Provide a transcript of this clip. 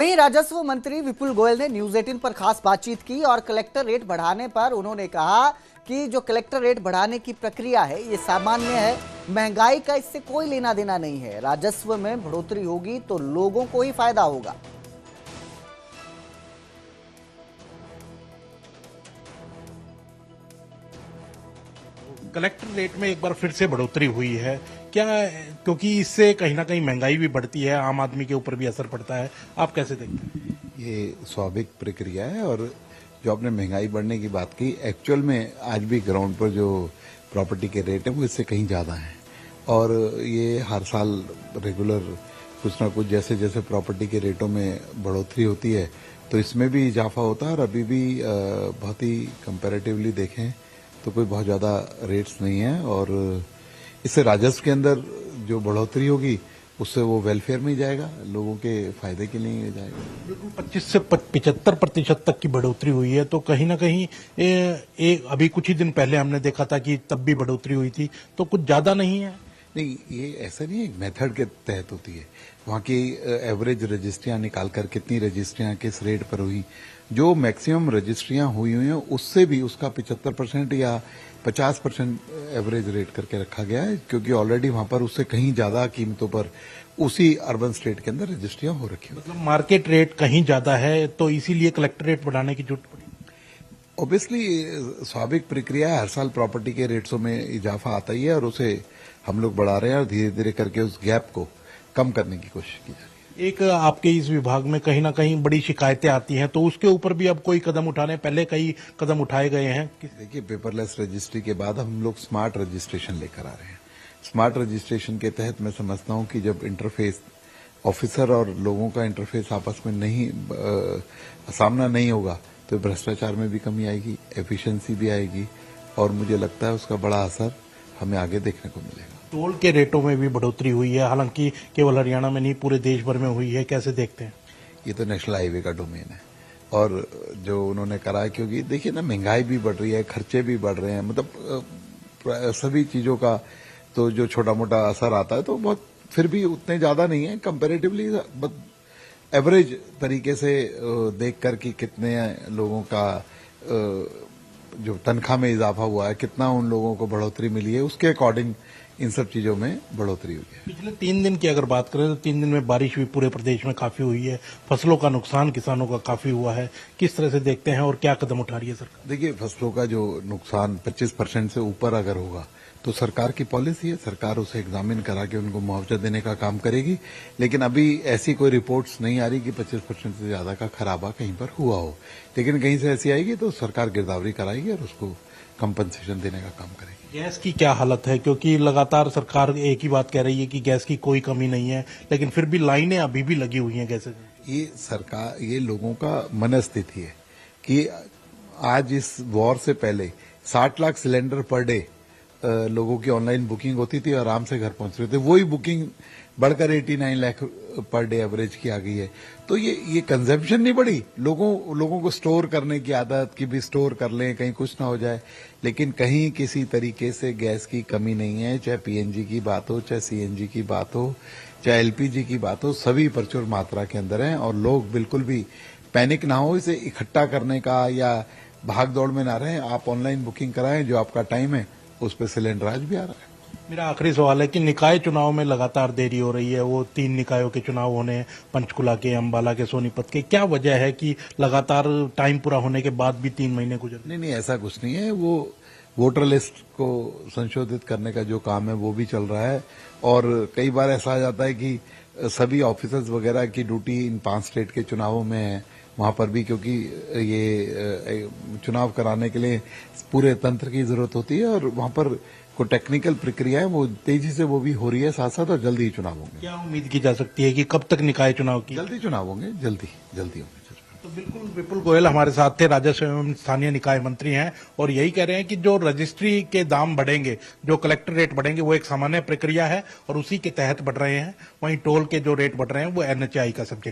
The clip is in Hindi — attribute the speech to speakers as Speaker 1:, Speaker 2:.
Speaker 1: वहीं राजस्व मंत्री विपुल गोयल ने न्यूज 18 पर खास बातचीत की और कलेक्टर रेट बढ़ाने पर उन्होंने कहा कि जो कलेक्टर रेट बढ़ाने की प्रक्रिया है ये सामान्य है, महंगाई का इससे कोई लेना देना नहीं है। राजस्व में बढ़ोतरी होगी तो लोगों को ही फायदा होगा।
Speaker 2: कलेक्टर रेट में एक बार फिर से बढ़ोतरी हुई है क्या? क्योंकि इससे कहीं ना कहीं महंगाई भी बढ़ती है, आम आदमी के ऊपर भी असर पड़ता है। आप कैसे देखते हैं?
Speaker 3: ये स्वाभाविक प्रक्रिया है और जो आपने महंगाई बढ़ने की बात की, एक्चुअल में आज भी ग्राउंड पर जो प्रॉपर्टी के रेट है वो इससे कहीं ज़्यादा हैं और ये हर साल रेगुलर कुछ ना कुछ जैसे जैसे प्रॉपर्टी के रेटों में बढ़ोतरी होती है तो इसमें भी इजाफा होता है और अभी भी बहुत ही कंपैरेटिवली देखें तो कोई बहुत ज़्यादा रेट्स नहीं है और इससे राजस्व के अंदर जो बढ़ोतरी होगी उससे वो वेलफेयर में ही जाएगा, लोगों के फायदे के लिए ही जाएगा।
Speaker 2: बिल्कुल 25 से 75% तक की बढ़ोतरी हुई है, तो कहीं ना कहीं अभी कुछ ही दिन पहले हमने देखा था कि तब भी बढ़ोतरी हुई थी, तो कुछ ज्यादा नहीं है।
Speaker 3: नहीं, ये ऐसा नहीं है, एक मेथड के तहत होती है। वहाँ की एवरेज रजिस्ट्रियां निकालकर कितनी रजिस्ट्रियां किस रेट पर हुई, जो मैक्सिमम रजिस्ट्रियां हुई हैं उससे भी उसका 75% या 50% एवरेज रेट करके रखा गया है, क्योंकि ऑलरेडी वहां पर उससे कहीं ज्यादा कीमतों पर उसी अर्बन स्टेट के अंदर रजिस्ट्रियां हो रखी हैं।
Speaker 2: मतलब मार्केट रेट कहीं ज्यादा है तो इसीलिए कलेक्टर रेट बढ़ाने की जरूरत पड़ी।
Speaker 3: ऑब्वियसली स्वाभाविक प्रक्रिया है, हर साल प्रॉपर्टी के रेट्सों में इजाफा आता ही है और उसे हम लोग बढ़ा रहे हैं और धीरे धीरे करके उस गैप को कम करने की कोशिश की जा रही है।
Speaker 2: एक आपके इस विभाग में कहीं ना कहीं बड़ी शिकायतें आती हैं, तो उसके ऊपर भी अब कोई कदम उठाने, पहले कई कदम उठाए गए हैं।
Speaker 3: देखिए, पेपरलेस रजिस्ट्री के बाद हम लोग स्मार्ट रजिस्ट्रेशन लेकर आ रहे हैं। स्मार्ट रजिस्ट्रेशन के तहत मैं समझता हूं कि जब इंटरफेस ऑफिसर और लोगों का इंटरफेस आपस में सामना नहीं होगा तो भ्रष्टाचार में भी कमी आएगी, एफिशिएंसी भी आएगी और मुझे लगता है उसका बड़ा असर हमें आगे देखने को मिलेगा।
Speaker 2: टोल के रेटों में भी बढ़ोतरी हुई है, हालांकि केवल हरियाणा में नहीं पूरे देश भर में हुई है, कैसे देखते हैं?
Speaker 3: ये तो नेशनल हाईवे का डोमेन है और जो उन्होंने करा है, क्योंकि देखिए ना, महंगाई भी बढ़ रही है, खर्चे भी बढ़ रहे हैं, मतलब सभी चीजों का तो जो छोटा मोटा असर आता है तो बहुत फिर भी उतने ज्यादा नहीं है कंपैरेटिवली, एवरेज तरीके से देख कर कि कितने लोगों का जो तनख्वाह में इजाफा हुआ है, कितना उन लोगों को बढ़ोतरी मिली है, उसके अकॉर्डिंग इन सब चीजों में बढ़ोतरी हुई है।
Speaker 2: पिछले 3 दिन की अगर बात करें तो 3 दिन में बारिश भी पूरे प्रदेश में काफी हुई है, फसलों का नुकसान किसानों का काफी हुआ है। किस तरह से देखते हैं और क्या कदम उठा रही है सरकार?
Speaker 3: देखिए, फसलों का जो नुकसान 25% से ऊपर अगर होगा तो सरकार की पॉलिसी है, सरकार उसे एग्जामिन करा के उनको मुआवजा देने का काम करेगी, लेकिन अभी ऐसी कोई रिपोर्ट्स नहीं आ रही कि 25% से ज्यादा का खराबा कहीं पर हुआ हो। लेकिन कहीं से ऐसी आएगी तो सरकार गिरदावरी कराएगी और उसको कंपनसेशन देने का काम करेगी।
Speaker 2: गैस की क्या हालत है? क्योंकि लगातार सरकार एक ही बात कह रही है कि गैस की कोई कमी नहीं है, लेकिन फिर भी लाइनें अभी भी लगी हुई हैं गैस।
Speaker 3: ये सरकार, ये लोगों का मनस्थिति है कि आज इस वॉर से पहले 60 लाख सिलेंडर पर डे लोगों की ऑनलाइन बुकिंग होती थी और आराम से घर पहुंच रहे थे, वही बुकिंग बढ़कर 89 लाख पर डे एवरेज की आ गई है। तो ये कंजम्पशन नहीं बढ़ी, लोगों को स्टोर करने की आदत कि भी स्टोर कर लें कहीं कुछ ना हो जाए, लेकिन कहीं किसी तरीके से गैस की कमी नहीं है। चाहे पीएनजी की बात हो, चाहे सीएनजी की बात हो, चाहे एलपीजी की बात हो, सभी प्रचुर मात्रा के अंदर हैं और लोग बिल्कुल भी पैनिक ना हो इसे इकट्ठा करने का या भाग दौड़ में ना रहें। आप ऑनलाइन बुकिंग कराएं, जो आपका टाइम है उस पर सिलेंडर आज भी आ रहा है।
Speaker 2: मेरा आखिरी सवाल है कि निकाय चुनाव में लगातार देरी हो रही है, वो 3 निकायों के चुनाव होने हैं, पंचकुला के, अंबाला के, सोनीपत के, क्या वजह है कि लगातार टाइम पूरा होने के बाद भी 3 महीने गुजर?
Speaker 3: नहीं, ऐसा कुछ नहीं है। वो वोटर लिस्ट को संशोधित करने का जो काम है वो भी चल रहा है और कई बार ऐसा आ जाता है कि सभी ऑफिसर्स वगैरह की ड्यूटी इन 5 स्टेट के चुनावों में है, वहां पर भी क्योंकि ये चुनाव कराने के लिए पूरे तंत्र की जरूरत होती है और वहां पर को टेक्निकल प्रक्रिया है वो तेजी से वो भी हो रही है साथ साथ, और जल्दी ही चुनाव होंगे।
Speaker 2: क्या उम्मीद की जा सकती है कि कब तक निकाय चुनाव की?
Speaker 3: जल्दी चुनाव होंगे, जल्दी होंगे।
Speaker 2: तो बिल्कुल विपुल गोयल हमारे साथ थे, राजस्व एवं स्थानीय निकाय मंत्री हैं, और यही कह रहे हैं कि जो रजिस्ट्री के दाम बढ़ेंगे, जो कलेक्टर रेट बढ़ेंगे, वो एक सामान्य प्रक्रिया है और उसी के तहत बढ़ रहे हैं। वहीं टोल के जो रेट बढ़ रहे हैं वो एनएचएआई का सब्जेक्ट